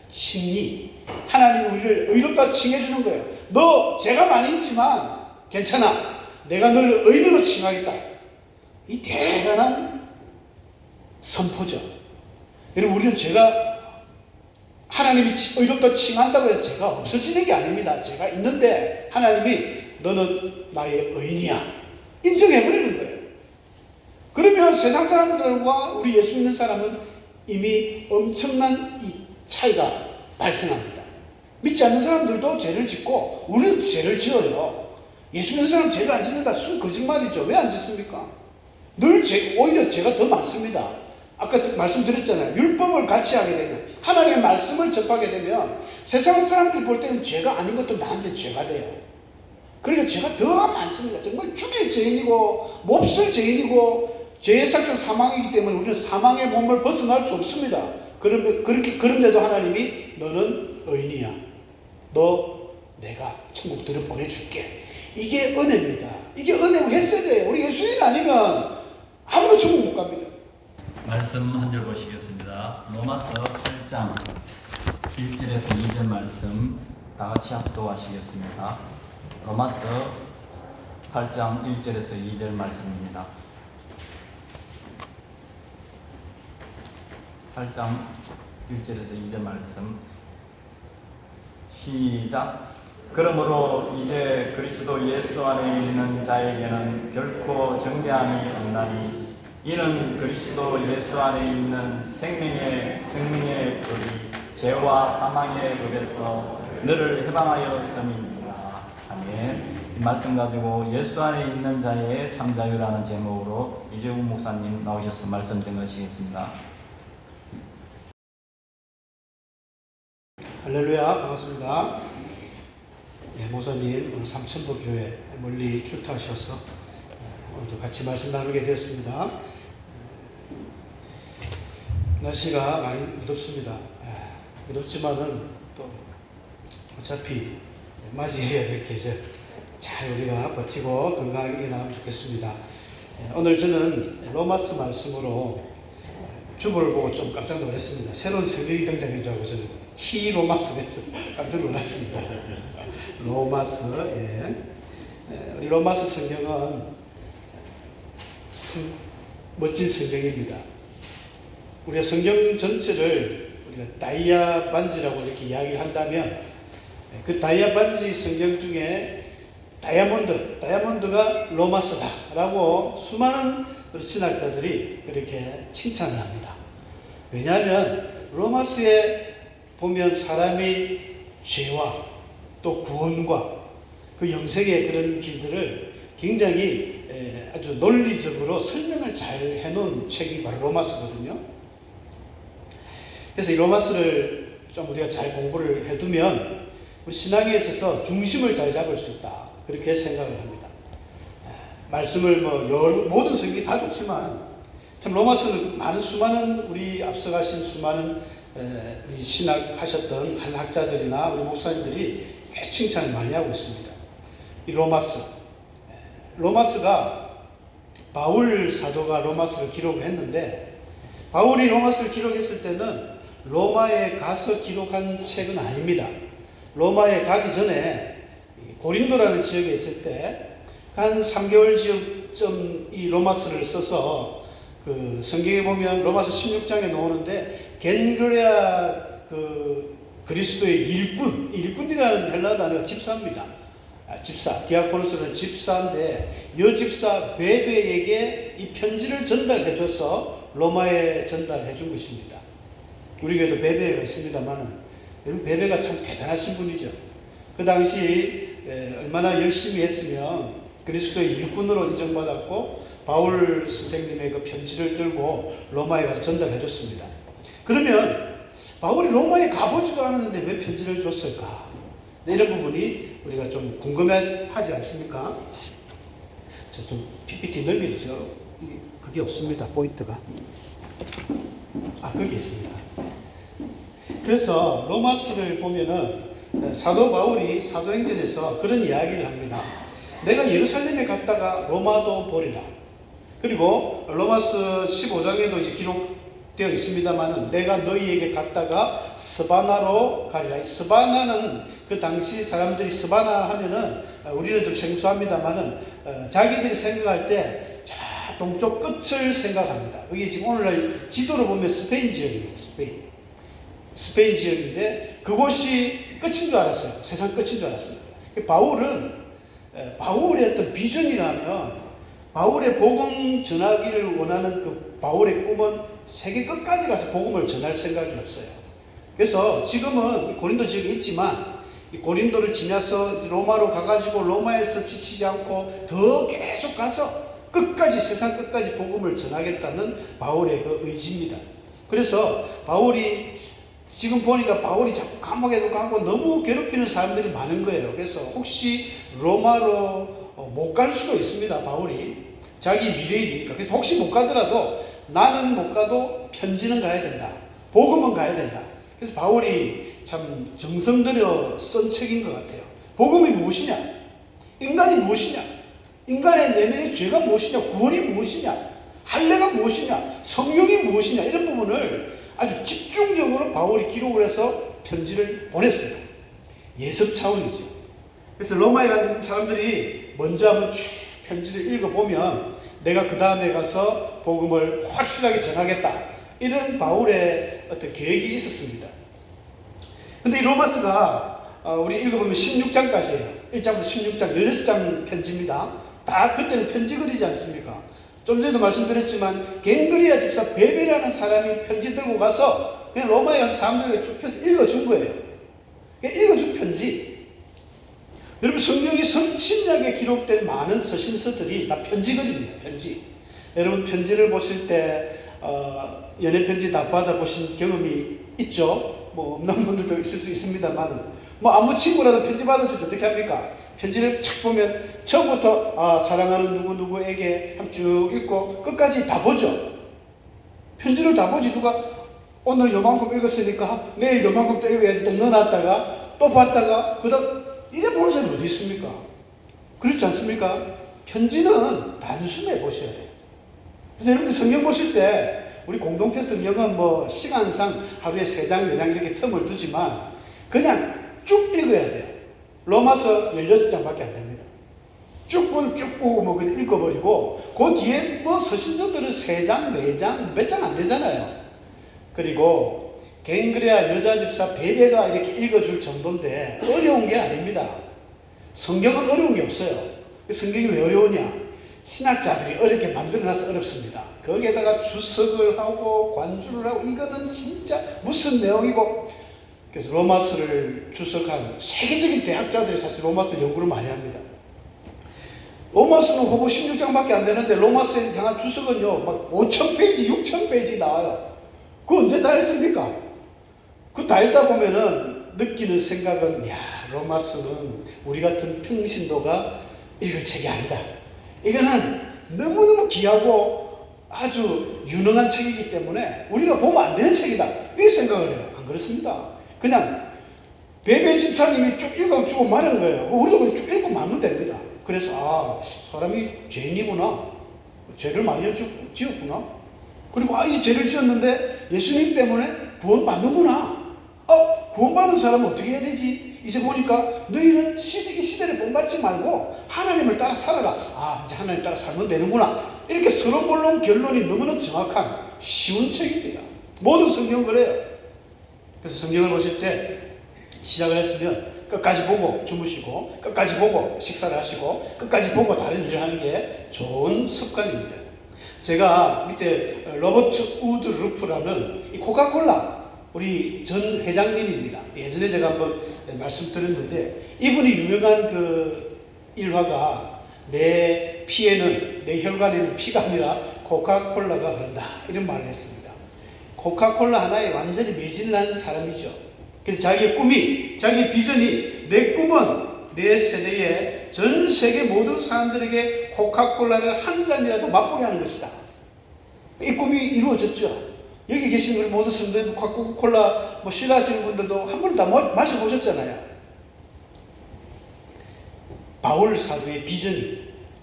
칭의. 하나님이 우리를 의롭다 칭해주는 거예요. 너 죄가 많이 있지만 괜찮아. 내가 너를 의인으로 칭하겠다. 이 대단한 선포죠. 여러분, 우리는 죄가 하나님이 의롭다 칭한다고 해서 죄가 없어지는 게 아닙니다. 죄가 있는데 하나님이 너는 나의 의인이야 인정해버리는 거예요. 그러면 세상 사람들과 우리 예수 믿는 사람은 이미 엄청난 이 차이가 발생합니다. 믿지 않는 사람들도 죄를 짓고 우리는 죄를 지어요. 예수 믿는 사람 죄를 안 짓는다. 순 거짓말이죠. 왜 안 짓습니까? 오히려 죄가 더 많습니다. 아까 말씀드렸잖아요. 율법을 같이 하게 되면, 하나님의 말씀을 접하게 되면 세상 사람들이 볼 때는 죄가 아닌 것도 나한테 죄가 돼요. 그러니까 죄가 더 많습니다. 정말 죽일 죄인이고 몹쓸 죄인이고 죄의 삭은 사망이기 때문에 우리는 사망의 몸을 벗어날 수 없습니다. 그런데도 하나님이 너는 의인이야. 너 내가 천국 들어 보내줄게. 이게 은혜입니다. 이게 은혜고 했어야 돼요. 우리 예수님 아니면 아무도 천국 못 갑니다. 말씀 한 절 보시겠습니다. 로마서 8장 1절에서 2절 말씀 다 같이 합독하시겠습니다. 로마서 8장 1절에서 2절 말씀입니다. 8장 1절에서 2절 말씀 시작. 그러므로 이제 그리스도 예수 안에 있는 자에게는 결코 정죄함이 없나니 이는 그리스도 예수 안에 있는 생명의 법이 죄와 사망의 법에서 너를 해방하였음이니라. 아멘. 이 말씀 가지고 예수 안에 있는 자의 참자유라는 제목으로 이재우 목사님 나오셔서 말씀 전하시겠습니다. 할렐루야, 반갑습니다. 목사님 오늘 삼천포 교회 멀리 출타하셔서 오늘도 같이 말씀 나누게 되었습니다. 날씨가 많이 무덥습니다. 무덥지만은 또 어차피 맞이해야 될 계절 잘 우리가 버티고 건강하게 나가면 좋겠습니다. 오늘 저는 로마스 말씀으로 주보를 보고 좀 깜짝 놀랐습니다. 새로운 성경이 등장한 줄 알고 저는 히로마스가 해서 깜짝 놀랐습니다. 로마스, 우리 로마스 성경은 참 멋진 성경입니다. 우리가 성경 전체를 우리가 다이아 반지라고 이렇게 이야기를 한다면 그 다이아 반지 성경 중에 다이아몬드가 로마스다라고 수많은 신학자들이 그렇게 칭찬을 합니다. 왜냐하면 로마스에 보면 사람이 죄와 또 구원과 그 영생의 그런 길들을 굉장히 아주 논리적으로 설명을 잘 해놓은 책이 바로 로마스거든요. 그래서 이 로마스를 좀 우리가 잘 공부를 해두면 우리 신앙에 있어서 중심을 잘 잡을 수 있다. 그렇게 생각을 합니다. 말씀을 모든 성경이 다 좋지만 참 로마스는 수많은 우리 앞서가신 수많은 우리 신학하셨던 한 학자들이나 우리 목사님들이 칭찬을 많이 하고 있습니다. 이 로마스가 바울 사도가 로마스를 기록을 했는데 바울이 로마스를 기록했을 때는 로마에 가서 기록한 책은 아닙니다. 로마에 가기 전에 고린도라는 지역에 있을 때 한 3개월 지역쯤 이 로마스를 써서 그 성경에 보면 로마서 16장에 나오는데 겐그레아 그리스도의 일꾼이라는 헬라 단어가 집사입니다. 집사, 디아코노스는 집사인데 이 집사 베베에게 이 편지를 전달해줘서 로마에 전달해 준 것입니다. 우리 교회도 베베가 있습니다만은 여러분 베베가 참 대단하신 분이죠. 그 당시 얼마나 열심히 했으면 그리스도의 일꾼으로 인정받았고 바울 선생님의 그 편지를 들고 로마에 가서 전달해 줬습니다. 그러면 바울이 로마에 가보지도 않았는데 왜 편지를 줬을까? 이런 부분이 우리가 좀 궁금해하지 않습니까? 저 좀 PPT 넘겨주세요. 그게 없습니다. 포인트가. 거기 있습니다. 그래서 로마스를 보면은 사도 바울이 사도행전에서 그런 이야기를 합니다. 내가 예루살렘에 갔다가 로마도 보리라. 그리고 로마서 15장에도 이제 되어 있습니다만은 내가 너희에게 갔다가 스바나로 가리라. 스바나는 그 당시 사람들이 스바나 하면은 우리는 좀 생소합니다만은 자기들이 생각할 때 동쪽 끝을 생각합니다. 이게 지금 오늘날 지도로 보면 스페인 지역입니다. 스페인 지역인데 그곳이 끝인 줄 알았어요. 세상 끝인 줄 알았습니다. 바울의 어떤 비전이라면 바울의 복음 전하기를 원하는 그 바울의 꿈은 세계 끝까지 가서 복음을 전할 생각이었어요. 그래서 지금은 고린도 지역에 있지만 이 고린도를 지나서 로마로 가가지고 로마에서 지치지 않고 더 계속 가서 끝까지 세상 끝까지 복음을 전하겠다는 바울의 그 의지입니다. 그래서 바울이 지금 보니까 바울이 자꾸 감옥에도 가고 너무 괴롭히는 사람들이 많은 거예요. 그래서 혹시 로마로 못 갈 수도 있습니다. 바울이 자기 미래일이니까. 그래서 혹시 못 가더라도 나는 못 가도 편지는 가야 된다. 복음은 가야 된다. 그래서 바울이 참 정성 들여 쓴 책인 것 같아요. 복음이 무엇이냐? 인간이 무엇이냐? 인간의 내면의 죄가 무엇이냐? 구원이 무엇이냐? 할례가 무엇이냐? 성령이 무엇이냐? 이런 부분을 아주 집중적으로 바울이 기록을 해서 편지를 보냈습니다. 예습 차원이죠. 그래서 로마에 가는 사람들이 먼저 한번 쭉 편지를 읽어보면 내가 그 다음에 가서 복음을 확실하게 전하겠다. 이런 바울의 어떤 계획이 있었습니다. 근데 이 로마서가 우리 읽어보면 16장까지예요. 1장부터 16장, 16장 편지입니다. 다 그때는 편지 글이지 않습니까? 좀 전에도 말씀드렸지만 갱그리아 집사 베베라는 사람이 편지 들고 가서 그냥 로마에 가서 사람들에게 쭉 펴서 읽어준 거예요. 읽어준 편지. 여러분 성경이 신약에 기록된 많은 서신서들이 다 편지글입니다. 편지. 여러분 편지를 보실 때 연애 편지 다 받아보신 경험이 있죠? 뭐 없는 분들도 있을 수 있습니다만 뭐 아무 친구라도 편지 받았을 때 어떻게 합니까? 편지를 쫙 보면 처음부터 사랑하는 누구누구에게 한번 쭉 읽고 끝까지 다 보죠. 편지를 다 보지. 누가 오늘 요만큼 읽었으니까 내일 요만큼 또 읽어야지 또 넣어놨다가 또 봤다가 그다음 이래 보는 사람이 어디 있습니까? 그렇지 않습니까? 편지는 단순해 보셔야 돼요. 그래서 여러분들 성경 보실 때 우리 공동체 성경은 뭐 시간상 하루에 3장, 4장 이렇게 텀을 두지만 그냥 쭉 읽어야 돼요. 로마서 16장밖에 안 됩니다. 쭉 보고 뭐 그냥 읽어버리고 그 뒤에 뭐 서신서들은 3장, 4장 몇 장 안 되잖아요. 그리고 갱그레아 여자 집사 베베가 이렇게 읽어줄 정도인데 어려운 게 아닙니다. 성경은 어려운 게 없어요. 성경이 왜 어려우냐? 신학자들이 어렵게 만들어놔서 어렵습니다. 거기에다가 주석을 하고 관주를 하고 이거는 진짜 무슨 내용이고. 그래서 로마서를 주석한 세계적인 대학자들이 사실 로마서 연구를 많이 합니다. 로마서는 호보 16장밖에 안 되는데 로마서에 향한 주석은요 막 5,000페이지, 6,000페이지 나와요. 그거 언제 다 했습니까? 그거 다 읽다 보면은 느끼는 생각은 야 로마서는 우리 같은 평신도가 읽을 책이 아니다. 이거는 너무너무 귀하고 아주 유능한 책이기 때문에 우리가 보면 안 되는 책이다. 이렇게 생각을 해요. 안 그렇습니다. 그냥 베베 집사님이 쭉 읽어주고 말하는 거예요. 우리도 그냥 쭉 읽고 말면 됩니다. 그래서 사람이 죄인이구나. 죄를 많이 지었구나. 그리고 이 죄를 지었는데 예수님 때문에 구원받는구나. 구원받은 사람은 어떻게 해야 되지? 이제 보니까 너희는 이 시대를 본받지 말고 하나님을 따라 살아라. 이제 하나님 따라 살면 되는구나. 이렇게 서론본론 결론이 너무나 정확한 쉬운 책입니다. 모든 성경 그래요. 그래서 성경을 보실 때 시작을 했으면 끝까지 보고 주무시고 끝까지 보고 식사를 하시고 끝까지 보고 다른 일을 하는 게 좋은 습관입니다. 제가 밑에 로버트 우드 루프라는 이 코카콜라 우리 전 회장님입니다. 예전에 제가 한번 말씀드렸는데 이분이 유명한 그 일화가 내 피에는 내 혈관에는 피가 아니라 코카콜라가 흐른다 이런 말을 했습니다. 코카콜라 하나에 완전히 매진을 한 사람이죠. 그래서 자기의 꿈이 자기의 비전이 내 꿈은 내 세대에 전 세계 모든 사람들에게 코카콜라를 한 잔이라도 맛보게 하는 것이다. 이 꿈이 이루어졌죠. 여기 계신 우리 모든 분들 코카콜라 싫어하시는 분들도 한 번 다 마셔보셨잖아요. 바울 사도의 비전이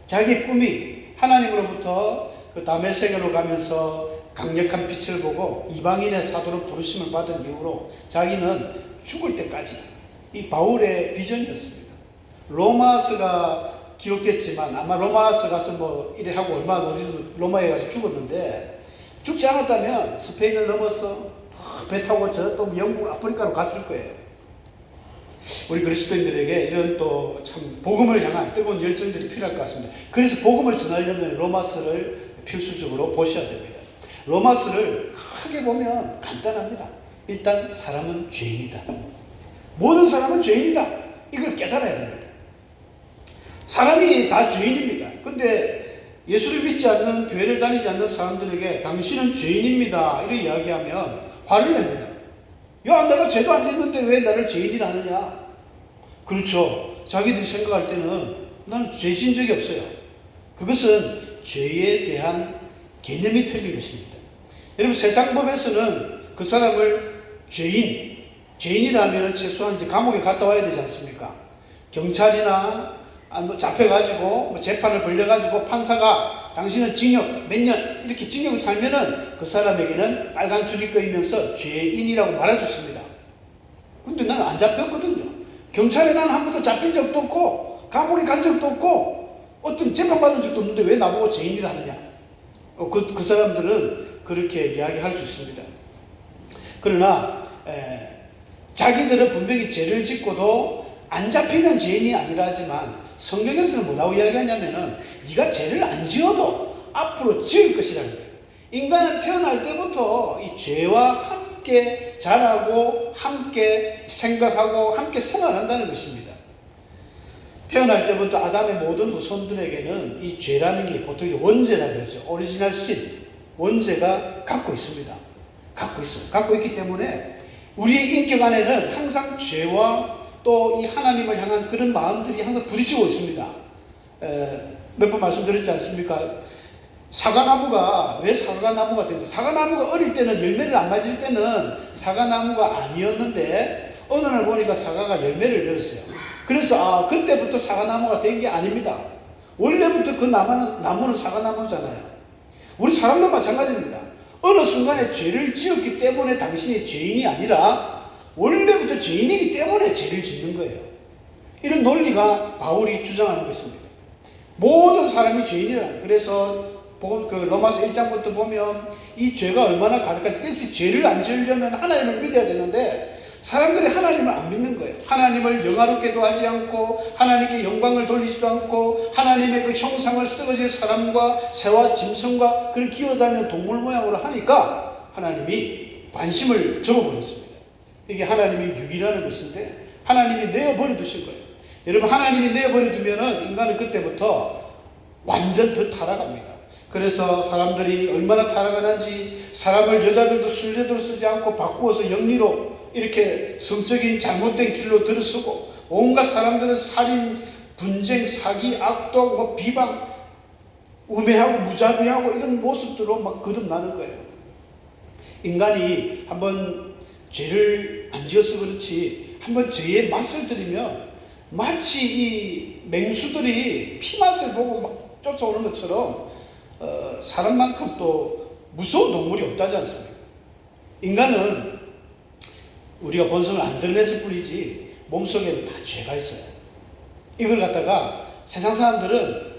자기의 꿈이 하나님으로부터 그 다메섹으로 가면서 강력한 빛을 보고 이방인의 사도로 부르심을 받은 이후로 자기는 죽을 때까지 이 바울의 비전이었습니다. 로마서가 기록됐지만 아마 로마서 가서 뭐 이래 하고 얼마 어디서 로마에 가서 죽었는데 죽지 않았다면 스페인을 넘어서 배 타고 저 또 영국 아프리카로 갔을 거예요. 우리 그리스도인들에게 이런 또 참 복음을 향한 뜨거운 열정들이 필요할 것 같습니다. 그래서 복음을 전하려면 로마서를 필수적으로 보셔야 됩니다. 로마서를 크게 보면 간단합니다. 일단 사람은 죄인이다. 모든 사람은 죄인이다. 이걸 깨달아야 됩니다. 사람이 다 죄인입니다. 근데 예수를 믿지 않는, 교회를 다니지 않는 사람들에게 당신은 죄인입니다 이렇게 이야기하면 화를 냅니다. 야, 내가 죄도 안 짓는데 왜 나를 죄인이라 하느냐. 그렇죠. 자기들이 생각할 때는 난 죄 진 적이 없어요. 그것은 죄에 대한 개념이 틀린 것입니다. 여러분, 세상 법에서는 그 사람을 죄인이라 하면 최소한 이제 감옥에 갔다 와야 되지 않습니까? 경찰이나 잡혀가지고 재판을 벌려가지고 판사가 당신은 징역 몇 년 이렇게 징역을 살면은 그 사람에게는 빨간 줄이 꺼이면서 죄인이라고 말할 수 있습니다. 근데 나는 안 잡혔거든요. 경찰에 나는 한 번도 잡힌 적도 없고 감옥에 간 적도 없고 어떤 재판받은 적도 없는데 왜 나보고 죄인이라 하느냐. 그 사람들은 그렇게 이야기할 수 있습니다. 그러나 자기들은 분명히 죄를 짓고도 안 잡히면 죄인이 아니라 하지만 성경에서는 뭐라고 이야기하냐면은 네가 죄를 안 지어도 앞으로 지을 것이라는 거예요. 인간은 태어날 때부터 이 죄와 함께 자라고 함께 생각하고 함께 생활한다는 것입니다. 태어날 때부터 아담의 모든 후손들에게는 이 죄라는 게 보통 원죄라 그러죠. 오리지널 신, 원죄가 갖고 있습니다. 갖고 있기 때문에 우리의 인격 안에는 항상 죄와 또 이 하나님을 향한 그런 마음들이 항상 부딪히고 있습니다. 몇 번 말씀드렸지 않습니까? 사과나무가 왜 사과나무가 됐는데, 사과나무가 어릴 때는 열매를 안 맞을 때는 사과나무가 아니었는데 어느 날 보니까 사과가 열매를 맺었어요. 그래서 그때부터 사과나무가 된 게 아닙니다. 원래부터 그 나무는 사과나무잖아요. 우리 사람도 마찬가지입니다. 어느 순간에 죄를 지었기 때문에 당신이 죄인이 아니라 원래부터 죄인이기 때문에 죄를 짓는 거예요. 이런 논리가 바울이 주장하는 것입니다. 모든 사람이 죄인이라. 그래서 그 로마서 1장부터 보면 이 죄가 얼마나 가득한지. 그래서 죄를 안 지으려면 하나님을 믿어야 되는데 사람들이 하나님을 안 믿는 거예요. 하나님을 영화롭게도 하지 않고 하나님께 영광을 돌리지도 않고 하나님의 그 형상을 썩어질 사람과 새와 짐승과 그런 기어다니는 동물 모양으로 하니까 하나님이 관심을 접어버렸습니다. 이게 하나님의 육이라는 것인데 하나님이 내어버려 두신 거예요. 여러분, 하나님이 내어버려 두면은 인간은 그때부터 완전 더 타락합니다. 그래서 사람들이 얼마나 타락하는지, 사람을 여자들도 순례대로 쓰지 않고 바꾸어서 영리로 이렇게 성적인 잘못된 길로 들어서고, 온갖 사람들은 살인, 분쟁, 사기, 악독, 비방, 우매하고 무자비하고 이런 모습들로 막 거듭나는 거예요. 인간이 한번 죄를 안 지어서 그렇지 한번 죄에 맛을 들이면 마치 이 맹수들이 피맛을 보고 막 쫓아오는 것처럼 사람만큼 또 무서운 동물이 없다지 않습니까? 인간은 우리가 본성을 안 드러냈을 뿐이지 몸속에는 다 죄가 있어요. 이걸 갖다가 세상 사람들은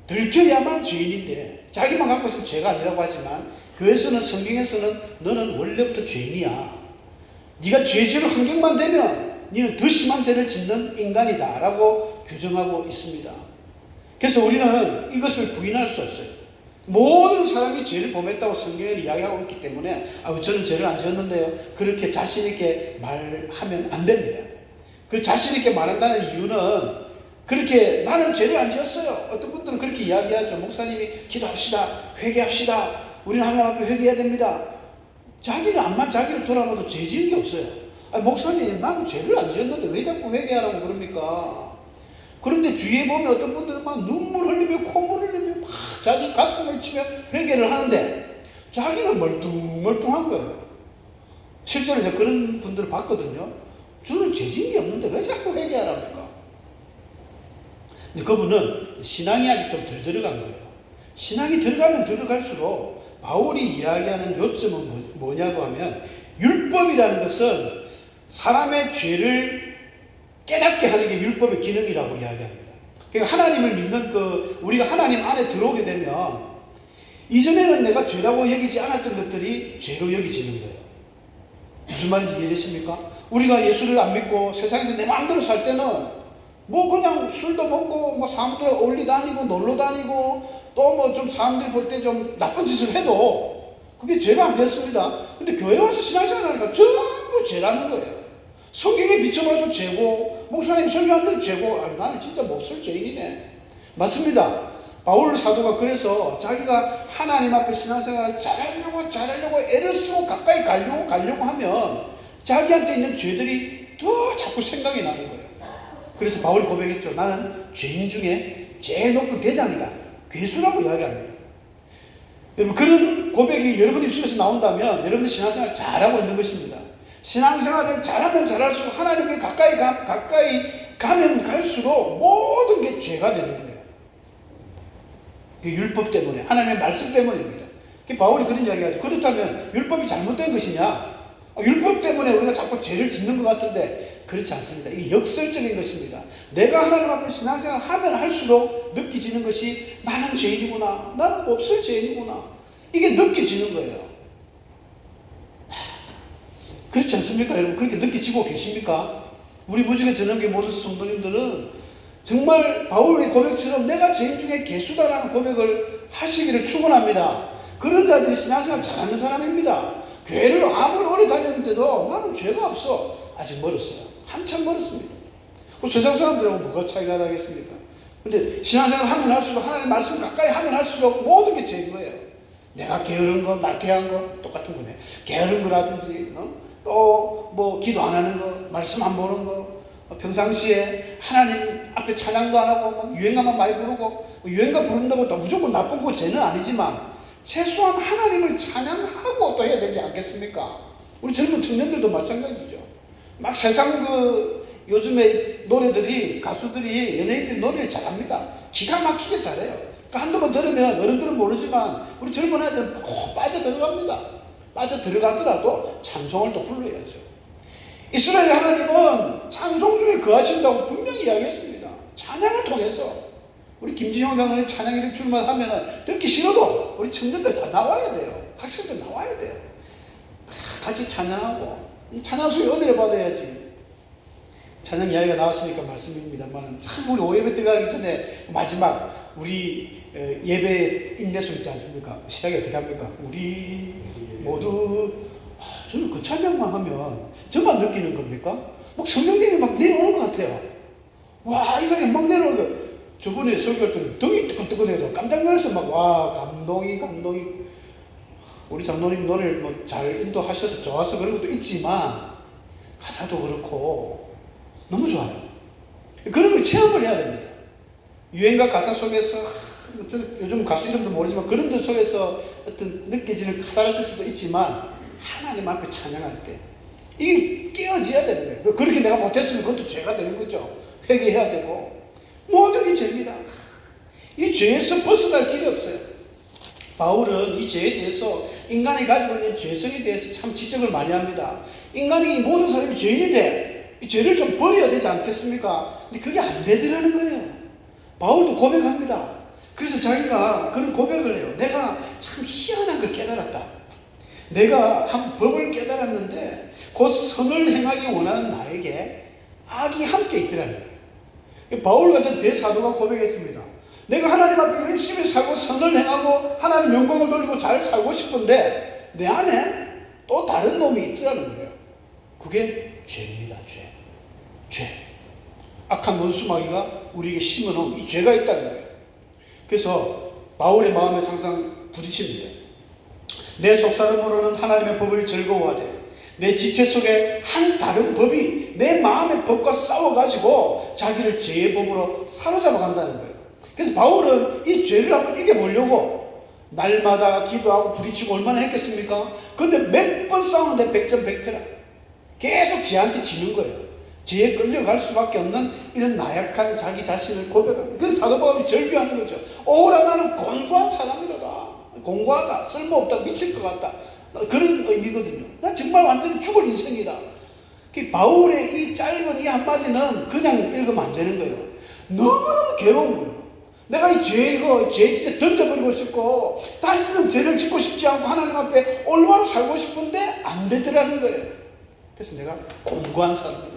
들켜야만 죄인인데 자기만 갖고 있으면 죄가 아니라고 하지만 교회에서는, 성경에서는 너는 원래부터 죄인이야. 네가 죄지을 환경만 되면 너는 더 심한 죄를 짓는 인간이다 라고 규정하고 있습니다. 그래서 우리는 이것을 부인할 수 없어요. 모든 사람이 죄를 범했다고 성경에 이야기하고 있기 때문에 저는 죄를 안 지었는데요, 그렇게 자신 있게 말하면 안 됩니다. 그 자신 있게 말한다는 이유는 그렇게 나는 죄를 안 지었어요. 어떤 분들은 그렇게 이야기하죠. 목사님이 기도합시다, 회개합시다, 우리는 하나님 앞에 회개해야 됩니다. 자기는 암만 자기를 돌아봐도 죄 지은 게 없어요. 목사님, 나는 죄를 안 지었는데 왜 자꾸 회개하라고 그럽니까? 그런데 주위에 보면 어떤 분들은 막 눈물 흘리며 콧물 흘리며 막 자기 가슴을 치며 회개를 하는데 자기는 멀뚱멀뚱한 거예요. 실제로 제가 그런 분들을 봤거든요. 저는 죄 지은 게 없는데 왜 자꾸 회개하랍니까? 근데 그분은 신앙이 아직 좀 덜 들어간 거예요. 신앙이 들어가면 들어갈수록 바울이 이야기하는 요점은 뭐냐고 하면 율법이라는 것은 사람의 죄를 깨닫게 하는 게 율법의 기능이라고 이야기합니다. 그러니까 하나님을 믿는 우리가 하나님 안에 들어오게 되면 이전에는 내가 죄라고 여기지 않았던 것들이 죄로 여기지는 거예요. 무슨 말인지 이해되십니까? 우리가 예수를 안 믿고 세상에서 내 마음대로 살 때는 뭐 그냥 술도 먹고 뭐 사람들 어울리 다니고 놀러 다니고 또 뭐 좀 사람들 볼 때 좀 나쁜 짓을 해도 그게 죄가 안 됐습니다. 근데 교회 와서 신앙생활 하니까 전부 죄라는 거예요. 성경에 비춰봐도 죄고 목사님 설교한데도 죄고 나는 진짜 몹쓸 죄인이네. 맞습니다. 바울 사도가 그래서 자기가 하나님 앞에 신앙생활을 잘하려고 애를 쓰고 가까이 가려고 하면 자기한테 있는 죄들이 더 자꾸 생각이 나는 거예요. 그래서 바울이 고백했죠. 나는 죄인 중에 제일 높은 대장이다. 괴수라고 이야기합니다. 여러분 그런 고백이 여러분 입술에서 나온다면 여러분들 신앙생활 잘하고 있는 것입니다. 신앙생활을 잘하면 잘할수록 하나님께 가까이 가면 갈수록 모든 게 죄가 되는 거예요. 그 율법 때문에, 하나님의 말씀 때문입니다. 바울이 그런 이야기하죠. 그렇다면 율법이 잘못된 것이냐? 율법 때문에 우리가 자꾸 죄를 짓는 것 같은데 그렇지 않습니다. 이게 역설적인 것입니다. 내가 하나님 앞에 신앙생활 하면 할수록 느껴지는 것이 나는 죄인이구나, 나는 몹쓸 죄인이구나, 이게 느껴지는 거예요. 그렇지 않습니까? 여러분 그렇게 느끼시고 계십니까? 우리 무지개 전원교 모든 성도님들은 정말 바울의 고백처럼 내가 죄인 중에 괴수다라는 고백을 하시기를 축원합니다. 그런 자들이 신앙생활 잘하는 사람입니다. 교회를 아무리 오래 다녔는데도 나는 죄가 없어. 아직 멀었어요. 한참 멀었습니다. 세상 사람들하고 뭐가 차이가 나겠습니까? 근데 신앙생활 하면 할수록 하나님의 말씀 가까이 하면 할수록 모든 게 죄인 거예요. 내가 게으른 거, 나태한 거 똑같은 거네. 게으른 거라든지 또 뭐 기도 안 하는 거, 말씀 안 보는 거, 평상시에 하나님 앞에 찬양도 안 하고 막 유행가만 많이 부르고, 유행가 부른다고 또 무조건 나쁜 거 죄는 아니지만 최소한 하나님을 찬양하고 또 해야 되지 않겠습니까? 우리 젊은 청년들도 마찬가지죠. 막 세상 요즘에 노래들이, 가수들이, 연예인들이 노래를 잘합니다. 기가 막히게 잘해요. 그러니까 한두 번 들으면 어른들은 모르지만 우리 젊은 아이들은 꼭 빠져들어갑니다. 빠져들어가더라도 찬송을 또 불러야죠. 이스라엘 하나님은 찬송 중에 거하신다고 분명히 이야기했습니다. 찬양을 통해서. 우리 김진영 장로님 찬양일 주일마다 하면은 듣기 싫어도 우리 청년들 다 나와야 돼요. 학생들 나와야 돼요. 같이 찬양하고 이 찬양수의 은혜를 받아야지. 찬양 이야기가 나왔으니까 말씀입니다만 참 우리 오예배 들어가기 전에 마지막 우리 예배 인내송 있지 않습니까? 시작이 어떻게 합니까? 우리 모두 저는 그 찬양만 하면 저만 느끼는 겁니까? 막 성령님이 막 내려오는 것 같아요. 와, 이 사람이 막 내려오는 거. 저번에 설교할 때 등이 뜨끈뜨끈해서 깜짝 놀라서 막 와, 감동이. 우리 장로님 노래를 뭐 잘 인도하셔서 좋아서 그런 것도 있지만 가사도 그렇고 너무 좋아요. 그런 걸 체험을 해야 됩니다. 유행가 가사 속에서 요즘 가수 이름도 모르지만 그런 들 속에서 어떤 느껴지는 카타르시스도 있지만 하나님 앞에 찬양할 때 이게 깨어져야 되는 거예요. 그렇게 내가 못했으면 그것도 죄가 되는 거죠. 회개해야 되고 모든 게 죄입니다. 이 죄에서 벗어날 길이 없어요. 바울은 이 죄에 대해서 인간이 가지고 있는 죄성에 대해서 참 지적을 많이 합니다. 인간이 모든 사람이 죄인인데 이 죄를 좀 버려야 되지 않겠습니까? 근데 그게 안 되더라는 거예요. 바울도 고백합니다. 그래서 자기가 그런 고백을 해요. 내가 참 희한한 걸 깨달았다. 내가 한 법을 깨달았는데 곧 선을 행하기 원하는 나에게 악이 함께 있더라는 거예요. 바울 같은 대사도가 고백했습니다. 내가 하나님 앞에 열심히 살고 선을 행하고 하나님 영광을 돌리고 잘 살고 싶은데 내 안에 또 다른 놈이 있더라는 거예요. 그게 죄입니다. 죄. 악한 원수마귀가 우리에게 심어놓은 이 죄가 있다는 거예요. 그래서 바울의 마음에 항상 부딪힙니다. 내 속사람으로는 하나님의 법을 즐거워하되 내 지체 속에 한 다른 법이 내 마음의 법과 싸워가지고 자기를 죄의 법으로 사로잡아 간다는 거예요. 그래서 바울은 이 죄를 한번 이겨보려고 날마다 기도하고 부딪히고 얼마나 했겠습니까? 근데 몇 번 싸우는데 100점 100패라. 계속 죄한테 지는 거예요. 죄에 끌려갈 수밖에 없는 이런 나약한 자기 자신을 고백합니다. 그래서 사도 바울이 절규하는 거죠. 오라 나는 곤고한 사람이로다. 공고하다, 쓸모없다, 미칠 것 같다, 그런 의미거든요. 난 정말 완전히 죽을 인생이다. 바울의 이 짧은 이 한마디는 그냥 읽으면 안 되는 거예요. 너무너무 괴로운 거예요. 내가 이 죄 진짜 던져버리고 싶고, 다시는 죄를 짓고 싶지 않고 하나님 앞에 올바로 살고 싶은데 안 되더라는 거예요. 그래서 내가 공고한 사람입니다.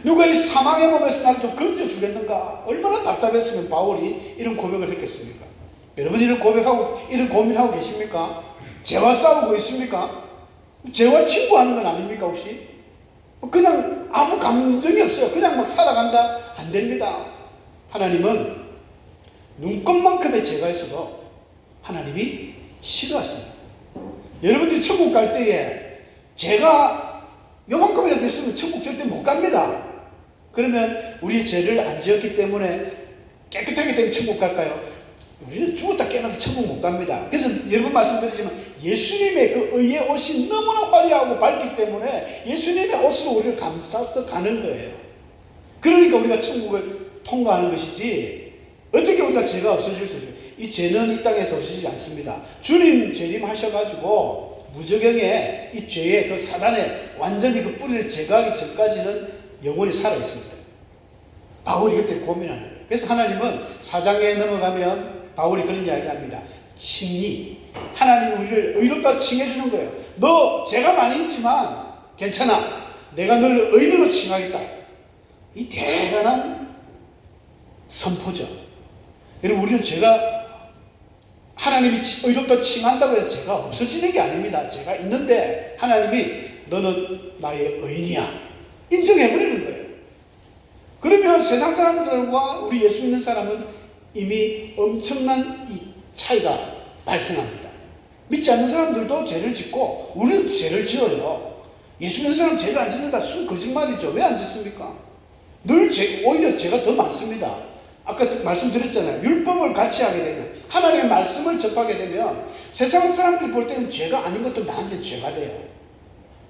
누가 이 사망의 몸에서 나를 좀 건져주겠는가? 얼마나 답답했으면 바울이 이런 고백을 했겠습니까? 여러분 이런 고백하고 이런 고민하고 계십니까? 죄와 싸우고 있습니까? 죄와 친구하는 건 아닙니까 혹시? 그냥 아무 감정이 없어요. 그냥 막 살아간다? 안 됩니다. 하나님은 눈곱만큼의 죄가 있어도 하나님이 싫어하십니다. 여러분들이 천국 갈 때에 죄가 요만큼이라도 있으면 천국 절대 못 갑니다. 그러면 우리 죄를 안 지었기 때문에 깨끗하기 때문에 천국 갈까요? 우리는 죽었다 깨어나도 천국 못 갑니다. 그래서 여러 번 말씀드리지만 예수님의 그 의의 옷이 너무나 화려하고 밝기 때문에 예수님의 옷으로 우리를 감싸서 가는 거예요. 그러니까 우리가 천국을 통과하는 것이지 어떻게 우리가 죄가 없어질 수 있어요? 이 죄는 이 땅에서 없어지지 않습니다. 주님 재림하셔가지고 무저경에 이 죄의 그 사단의 완전히 그 뿌리를 제거하기 전까지는 영원히 살아있습니다. 바울이 그때 고민하는 거예요. 그래서 하나님은 4장에 넘어가면 바울이 그런 이야기 합니다. 칭의. 하나님이 우리를 의롭다 칭해주는 거예요. 너 죄가 많이 있지만 괜찮아. 내가 너를 의인으로 칭하겠다. 이 대단한 선포죠. 여러분 우리는 죄가 하나님이 의롭다 칭한다고 해서 죄가 없어지는 게 아닙니다. 죄가 있는데 하나님이 너는 나의 의인이야. 인정해버리는 거예요. 그러면 세상 사람들과 우리 예수 믿는 사람은 이미 엄청난 이 차이가 발생합니다. 믿지 않는 사람들도 죄를 짓고 우리는 죄를 지어요. 예수 믿는 사람 죄를 안 짓는다. 순 거짓말이죠. 왜 안 짓습니까? 오히려 죄가 더 많습니다. 아까 말씀드렸잖아요. 율법을 같이 하게 되면, 하나님의 말씀을 접하게 되면 세상 사람들이 볼 때는 죄가 아닌 것도 나한테 죄가 돼요.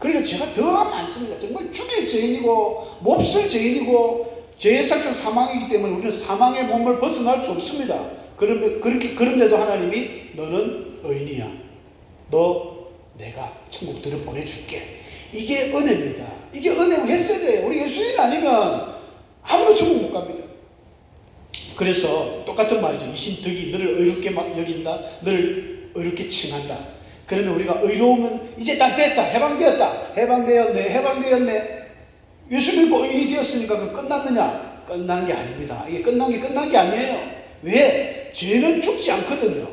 그러니까 죄가 더 많습니다. 정말 죽일 죄인이고 몹쓸 죄인이고 죄의 삭은 사망이기 때문에 우리는 사망의 몸을 벗어날 수 없습니다. 그런데도 하나님이 너는 의인이야. 너 내가 천국 들어 보내줄게. 이게 은혜입니다. 이게 은혜고 했어야 돼요. 우리 예수님 아니면 아무도 천국 못 갑니다. 그래서 똑같은 말이죠. 이신덕이 너를 의롭게 여긴다. 너를 의롭게 칭한다. 그러면 우리가 의로우면 이제 딱 됐다. 해방되었네. 예수 믿고 의인이 되었으니까 그 끝났느냐? 끝난 게 아닙니다. 이게 끝난 게 아니에요. 왜? 죄는 죽지 않거든요.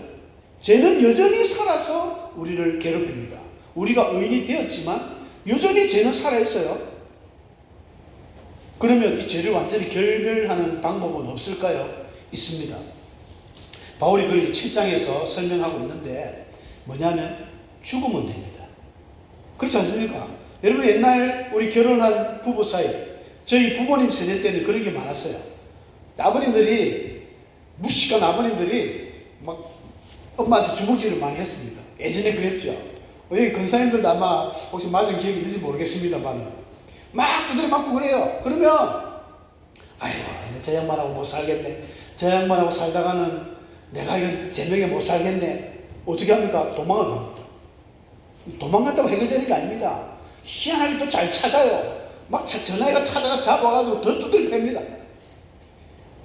죄는 여전히 살아서 우리를 괴롭힙니다. 우리가 의인이 되었지만 여전히 죄는 살아있어요. 그러면 이 죄를 완전히 결별하는 방법은 없을까요? 있습니다. 바울이 그걸 7장에서 설명하고 있는데 뭐냐면 죽으면 됩니다. 그렇지 않습니까? 여러분 옛날 우리 결혼한 부부 사이, 저희 부모님 세대 때는 그런 게 많았어요. 무식한 아버님들이 막 엄마한테 주먹질을 많이 했습니다. 예전에 그랬죠. 여기 근사님들도 아마 혹시 맞은 기억이 있는지 모르겠습니다만 막 두드려 맞고 그래요. 그러면 아이고 저 양반하고 못 살겠네. 저 양반하고 살다가는 내가 이건 제명에 못 살겠네. 어떻게 합니까? 도망을 갑니다. 도망갔다고 해결되는 게 아닙니다. 희한하게 또 잘 찾아요. 막 전화해가 찾아가 잡아가지고 더 두드려 팹니다.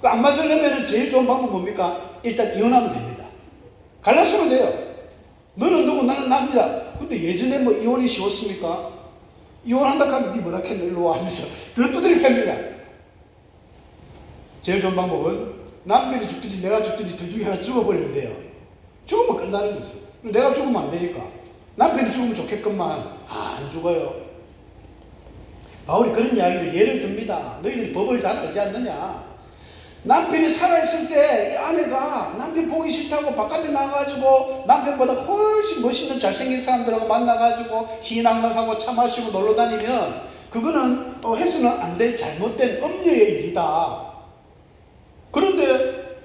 안 맞으려면 제일 좋은 방법은 뭡니까? 일단 이혼하면 됩니다. 갈라서면 돼요. 너는 누구 나는 나입니다. 근데 예전에 뭐 이혼이 쉬웠습니까? 이혼한다 하면 니 뭐라 했네 일로 와 하면서 더 두드려 팹니다. 제일 좋은 방법은 남편이 죽든지 내가 죽든지 둘 중에 하나 죽어버리면 돼요. 죽으면 끝나는 거죠. 내가 죽으면 안 되니까. 남편이 죽으면 좋겠건만 안 죽어요. 바울이 그런 이야기를 예를 듭니다. 너희들이 법을 잘 알지 않느냐. 남편이 살아있을 때 이 아내가 남편 보기 싫다고 바깥에 나가가지고 남편보다 훨씬 멋있는 잘생긴 사람들하고 만나가지고 희낙낙하고 차 마시고 놀러 다니면 그거는 해서는 안 될 잘못된 음녀의 일이다. 그런데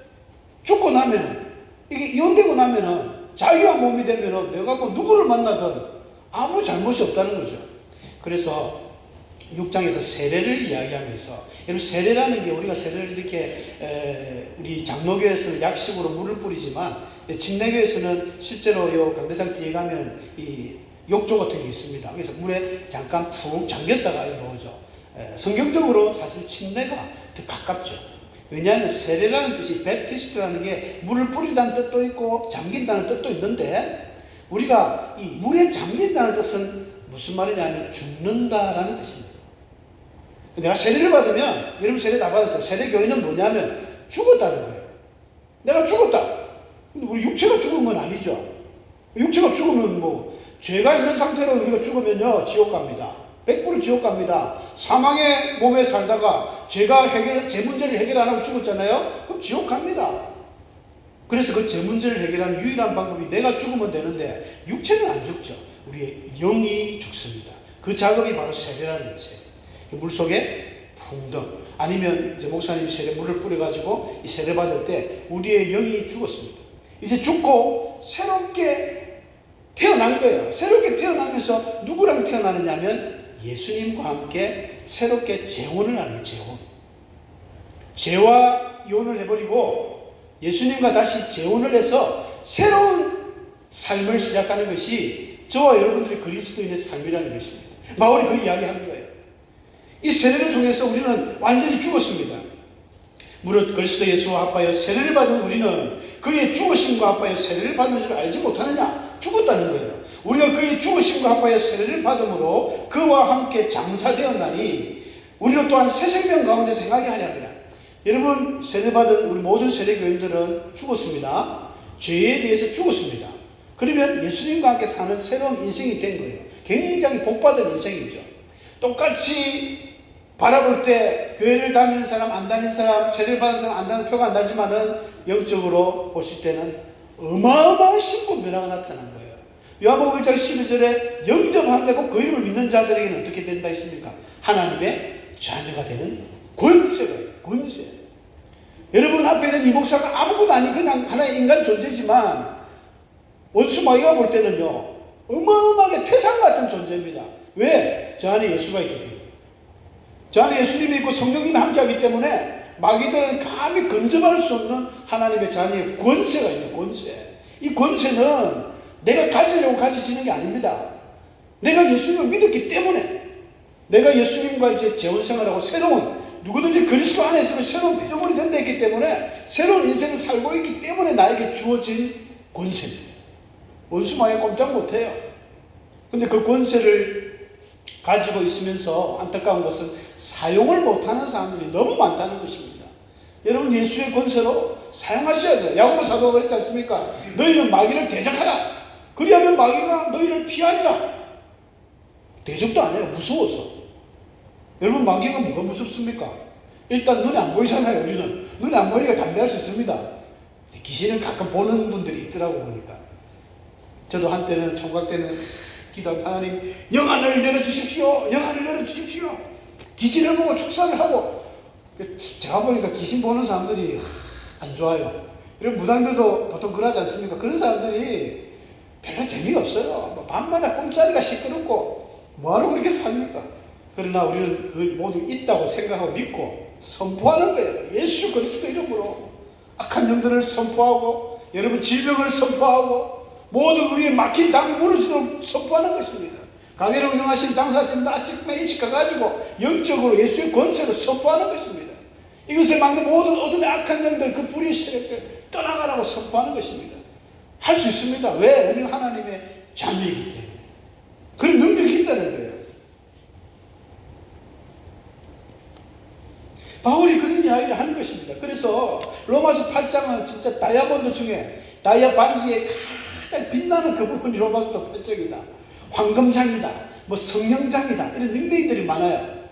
죽고 나면은 이게 이혼되고 나면은 자유한 몸이 되면은 내가 뭐 누구를 만나든 아무 잘못이 없다는 거죠. 그래서 6장에서 세례를 이야기하면서, 여러분 세례라는 게 우리가 세례를 이렇게 우리 장로교에서는 약식으로 물을 뿌리지만 침례교에서는 실제로 요 강대상 뒤에 가면 이 욕조 같은 게 있습니다. 그래서 물에 잠깐 푹 잠겼다가 나오죠. 성경적으로 사실 침례가 더 가깝죠. 왜냐하면 세례라는 뜻이 베프티스트라는 게 물을 뿌리다는 뜻도 있고 잠긴다는 뜻도 있는데, 우리가 이 물에 잠긴다는 뜻은 무슨 말이냐면 죽는다라는 뜻입니다. 내가 세례를 받으면, 여러분 세례 다 받았죠. 세례 교회는 뭐냐면 죽었다는 거예요. 내가 죽었다. 근데 우리 육체가 죽은 건 아니죠. 육체가 죽으면 뭐 죄가 있는 상태로 우리가 죽으면요 지옥 갑니다. 100% 지옥 갑니다. 사망의 몸에 살다가 제 문제를 해결 안 하고 죽었잖아요. 그럼 지옥 갑니다. 그래서 그 제 문제를 해결하는 유일한 방법이 내가 죽으면 되는데, 육체는 안 죽죠. 우리의 영이 죽습니다. 그 작업이 바로 세례라는 것이에요. 물속에 풍덩, 아니면 이제 목사님이 세례 물을 뿌려가지고 이 세례 받을 때 우리의 영이 죽었습니다. 이제 죽고 새롭게 태어난 거예요. 새롭게 태어나면서 누구랑 태어나느냐면 예수님과 함께 새롭게 재혼을 하는 거예요. 재혼. 죄와 이혼을 해버리고 예수님과 다시 재혼을 해서 새로운 삶을 시작하는 것이 저와 여러분들의 그리스도인의 삶이라는 것입니다. 바울이 그 이야기하는 거예요. 이 세례를 통해서 우리는 완전히 죽었습니다. 무릇 그리스도 예수와 합하여 세례를 받은 우리는 그의 죽으심과 합하여 세례를 받는 줄 알지 못하느냐? 죽었다는 거예요. 우리가 그의 죽으심과 합하여 세례를 받음으로 그와 함께 장사되었나니 우리는 또한 새 생명 가운데 생각이 하냐니라. 여러분 세례받은 우리 모든 세례교인들은 죽었습니다. 죄에 대해서 죽었습니다. 그러면 예수님과 함께 사는 새로운 인생이 된 거예요. 굉장히 복받은 인생이죠. 똑같이 바라볼 때 교회를 다니는 사람, 안 다니는 사람, 세례를 받은 사람, 안 다니는 표가 안 나지만은 영적으로 보실 때는 어마어마한 신분 변화가 나타난 거예요. 요한복음 1장 12절에 영접한 자고 그 이름을 믿는 자들에게는 어떻게 된다 했습니까? 하나님의 자녀가 되는 권세가, 권세. 여러분 앞에 있는 이 목사가 아무것도 아닌 그냥 하나의 인간 존재지만 원수 마귀가 볼 때는요 어마어마하게 태산 같은 존재입니다. 왜? 저 안에 예수가 있기 때문에. 저 안에 예수님이 있고 성령님이 함께하기 때문에 마귀들은 감히 근접할 수 없는 하나님의 자녀의 권세가 있는 권세. 이 권세는 내가 가지려고 가지지는 게 아닙니다. 내가 예수님을 믿었기 때문에, 내가 예수님과 이제 재혼생활하고 새로운, 누구든지 그리스도 안에 있으면 새로운 피조물이 된다 했기 때문에 새로운 인생을 살고 있기 때문에 나에게 주어진 권세입니다. 원수 마귀 꼼짝 못해요. 근데 그 권세를 가지고 있으면서 안타까운 것은 사용을 못하는 사람들이 너무 많다는 것입니다. 여러분 예수의 권세로 사용하셔야 돼요. 야고보 사도가 그랬지 않습니까? 너희는 마귀를 대적하라. 그리하면 마귀가 너희를 피하리라. 대적도 안 해요. 무서워서. 여러분 마귀가 뭐가 무섭습니까? 일단 눈에 안 보이잖아요. 우리는 눈에 안 보이니까 담대할 수 있습니다. 귀신을 가끔 보는 분들이 있더라고 보니까. 저도 한때는 총각 때는 기도하면 하나님 영안을 열어주십시오. 영안을 열어주십시오. 귀신을 보고 축사를 하고. 제가 보니까 귀신 보는 사람들이 안 좋아요. 이런 무당들도 보통 그러지 않습니까? 그런 사람들이 별로 재미가 없어요. 밤마다 꿈자리가 시끄럽고 뭐하러 그렇게 삽니까? 그러나 우리는 그 모두 있다고 생각하고 믿고 선포하는 거예요. 예수 그리스도 이름으로 악한 영들을 선포하고 여러분 질병을 선포하고 모든 우리의 막힌 담이 무너지도록 선포하는 것입니다. 가게를 운영하시는 장사하시는 아침에 일찍 가가지고 영적으로 예수의 권세를 선포하는 것입니다. 이것을 만든 모든 어둠의 악한 영들, 그 불의 세력들 떠나가라고 선포하는 것입니다. 할 수 있습니다. 왜? 우리는 하나님의 자녀이기 때문에. 그런 능력이 있다는 거예요. 바울이 그런 이야기를 하는 것입니다. 그래서 로마서 8장은 진짜 다이아몬드 중에 다이아 반지의 가장 빛나는 그 부분이 로마서 8장이다. 황금장이다. 뭐 성령장이다. 이런 닉네임들이 많아요.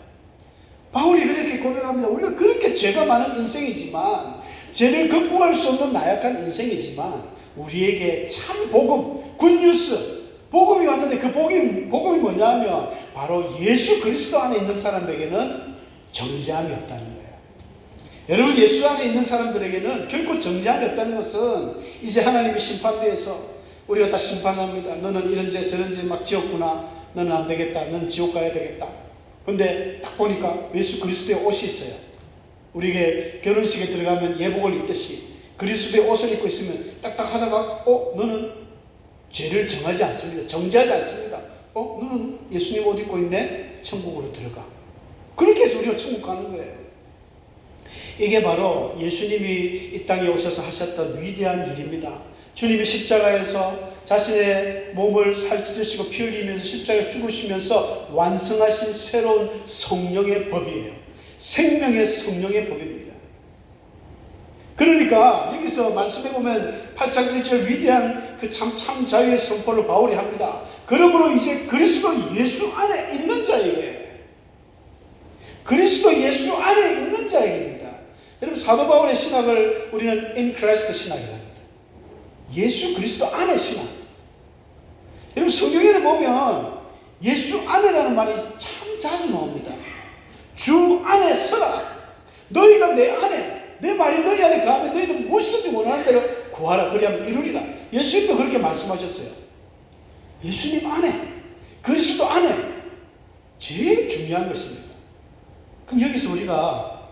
바울이 그렇게 고백합니다. 우리가 그렇게 죄가 많은 인생이지만, 죄를 극복할 수 없는 나약한 인생이지만 우리에게 참 복음, 굿뉴스, 복음이 왔는데 그 복음이 뭐냐면 바로 예수 그리스도 안에 있는 사람에게는 정죄함이 없다는 거예요. 여러분 예수 안에 있는 사람들에게는 결코 정죄함이 없다는 것은 이제 하나님의 심판대에서 우리가 다 심판합니다. 너는 이런 죄 저런 죄 막 지었구나. 너는 안 되겠다. 너는 지옥 가야 되겠다. 근데 딱 보니까 예수 그리스도의 옷이 있어요. 우리에게 결혼식에 들어가면 예복을 입듯이 그리스도의 옷을 입고 있으면 딱딱하다가 너는 죄를 정하지 않습니다. 정죄하지 않습니다. 너는 예수님 옷 입고 있네? 천국으로 들어가. 그렇게 해서 우리가 천국 가는 거예요. 이게 바로 예수님이 이 땅에 오셔서 하셨던 위대한 일입니다. 주님이 십자가에서 자신의 몸을 살찌으시고 피 흘리면서 십자가에 죽으시면서 완성하신 새로운 성령의 법이에요. 생명의 성령의 법입니다. 그러니까 여기서 말씀해 보면 8장 1절 위대한 그 참 자유의 선포를 바울이 합니다. 그러므로 이제 그리스도 예수 안에 있는 자에게, 그리스도 예수 안에 있는 자에게입니다. 여러분, 사도 바울의 신학을 우리는 in Christ 신학이라고 합니다. 예수 그리스도 안에 신학. 여러분, 성경에는 보면 예수 안에라는 말이 참 자주 나옵니다. 주 안에 서라. 너희가 내 안에, 내 말이 너희 안에 가면 너희는 무엇이든지 원하는 대로 구하라. 그리하면 이루리라. 예수님도 그렇게 말씀하셨어요. 예수님 안에, 그리스도 안에 제일 중요한 것입니다. 그럼 여기서 우리가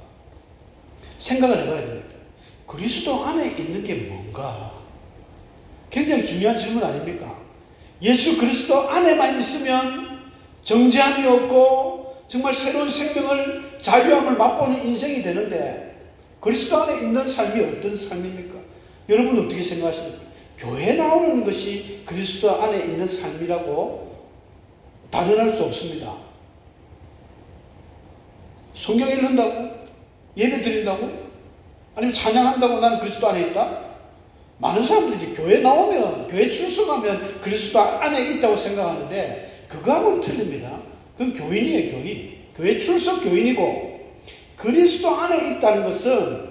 생각을 해봐야 됩니다. 그리스도 안에 있는 게 뭔가? 굉장히 중요한 질문 아닙니까? 예수 그리스도 안에만 있으면 정죄함이 없고 정말 새로운 생명을, 자유함을 맛보는 인생이 되는데, 그리스도 안에 있는 삶이 어떤 삶입니까? 여러분 어떻게 생각하십니까? 교회 나오는 것이 그리스도 안에 있는 삶이라고 단언할 수 없습니다. 성경 읽는다고? 예배 드린다고? 아니면 찬양한다고 나는 그리스도 안에 있다? 많은 사람들이 교회 나오면, 교회 출석하면 그리스도 안에 있다고 생각하는데 그거하고는 틀립니다. 그건 교인이에요, 교인. 교회 출석 교인이고, 그리스도 안에 있다는 것은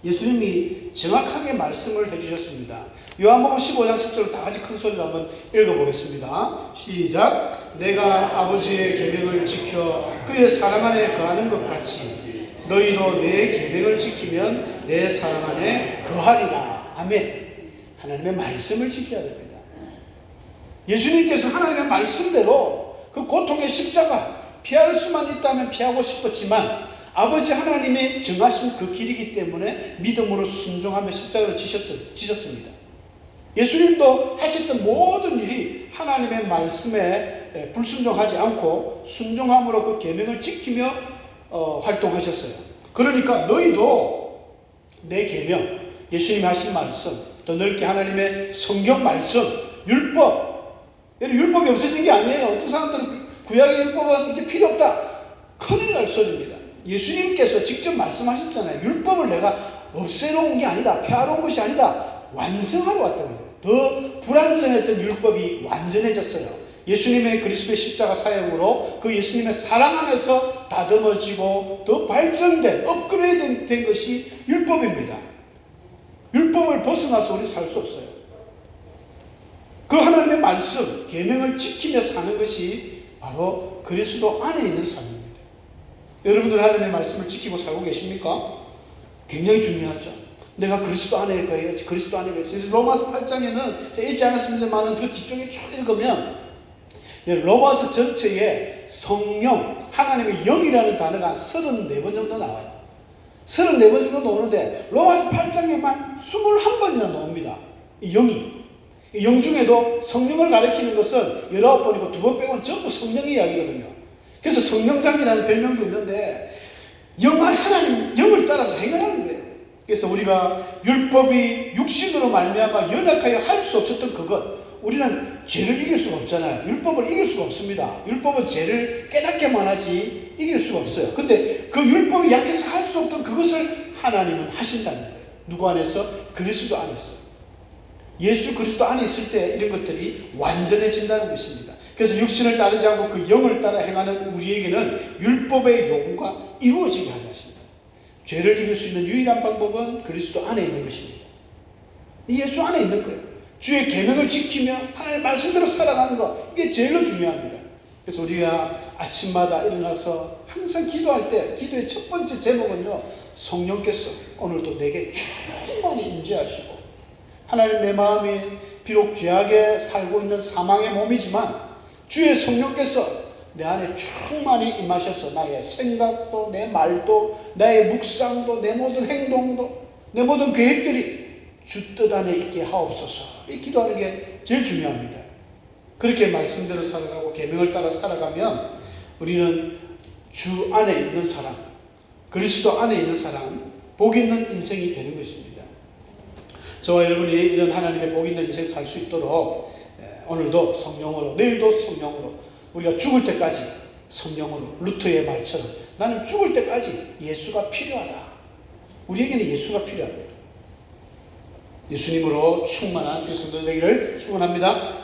예수님이 정확하게 말씀을 해주셨습니다. 요한복음 15장 10절을 다 같이 큰 소리로 한번 읽어보겠습니다. 시작. 내가 아버지의 계명을 지켜 그의 사랑 안에 거하는 것 같이 너희도 내 계명을 지키면 내 사랑 안에 거하리라. 아멘. 하나님의 말씀을 지켜야 됩니다. 예수님께서 하나님의 말씀대로 그 고통의 십자가 피할 수만 있다면 피하고 싶었지만 아버지 하나님이 정하신 그 길이기 때문에 믿음으로 순종하며 십자가를 지셨습니다. 예수님도 하셨던 모든 일이 하나님의 말씀에 불순종하지 않고 순종함으로 그 계명을 지키며 활동하셨어요. 그러니까 너희도 내 계명, 예수님이 하신 말씀, 더 넓게 하나님의 성경 말씀, 율법, 율법이 없어진 게 아니에요. 어떤 사람들은 구약의 율법은 이제 필요 없다. 큰일 날 소리입니다. 예수님께서 직접 말씀하셨잖아요. 율법을 내가 없애놓은 게 아니다. 폐하러 온 것이 아니다. 완성하러 왔다는 거예요. 더 불완전했던 율법이 완전해졌어요. 예수님의 그리스도의 십자가 사역으로 그 예수님의 사랑 안에서 다듬어지고 더 발전된, 업그레이드 된 것이 율법입니다. 율법을 벗어나서 우리는 살 수 없어요. 그 하나님의 말씀, 계명을 지키며 사는 것이 바로 그리스도 안에 있는 삶입니다. 여러분들 하나님의 말씀을 지키고 살고 계십니까? 굉장히 중요하죠. 내가 그리스도 안에 거예요. 그리스도 안에 거예요. 로마서 8장에는 제가 읽지 않았습니다만 그 뒤쪽에 쭉 읽으면 로마서 전체에 성령, 하나님의 영이라는 단어가 34번 정도 나와요. 34번 정도 나오는데 로마서 8장에만 21번이나 나옵니다. 이 영이. 이 영 중에도 성령을 가리키는 것은 19번이고 2번 빼고는 전부 성령의 이야기거든요. 그래서 성령장이라는 별명도 있는데 하나님 영을 따라서 행하는 거예요. 그래서 우리가 율법이 육신으로 말미암아 연약하여 할 수 없었던 그것, 우리는 죄를 이길 수가 없잖아요. 율법을 이길 수가 없습니다. 율법은 죄를 깨닫게만 하지 이길 수가 없어요. 근데 그 율법이 약해서 할 수 없던 그것을 하나님은 하신다는 거예요. 누구 안에서? 그리스도 안에서. 예수 그리스도 안에 있을 때 이런 것들이 완전해진다는 것입니다. 그래서 육신을 따르지 않고 그 영을 따라 행하는 우리에게는 율법의 요구가 이루어지게 하려 하십니다. 죄를 이길 수 있는 유일한 방법은 그리스도 안에 있는 것입니다. 예수 안에 있는 거예요. 주의 계명을 지키며 하나님의 말씀대로 살아가는 것, 이게 제일 중요합니다. 그래서 우리가 아침마다 일어나서 항상 기도할 때 기도의 첫 번째 제목은요, 성령께서 오늘도 내게 충만히 임재하시고, 하나님 내 마음이 비록 죄악에 살고 있는 사망의 몸이지만 주의 성령께서 내 안에 충만히 임하셔서 나의 생각도 내 말도 나의 묵상도 내 모든 행동도 내 모든 계획들이 주 뜻 안에 있게 하옵소서. 이 기도하는 게 제일 중요합니다. 그렇게 말씀대로 살아가고 계명을 따라 살아가면 우리는 주 안에 있는 사람, 그리스도 안에 있는 사람, 복 있는 인생이 되는 것입니다. 저와 여러분이 이런 하나님의 복 있는 인생 살 수 있도록 오늘도 성령으로, 내일도 성령으로, 우리가 죽을 때까지 성령으로, 루터의 말처럼 나는 죽을 때까지 예수가 필요하다. 우리에게는 예수가 필요합니다. 예수님으로 충만한 주의 성도들 되기를 축원합니다.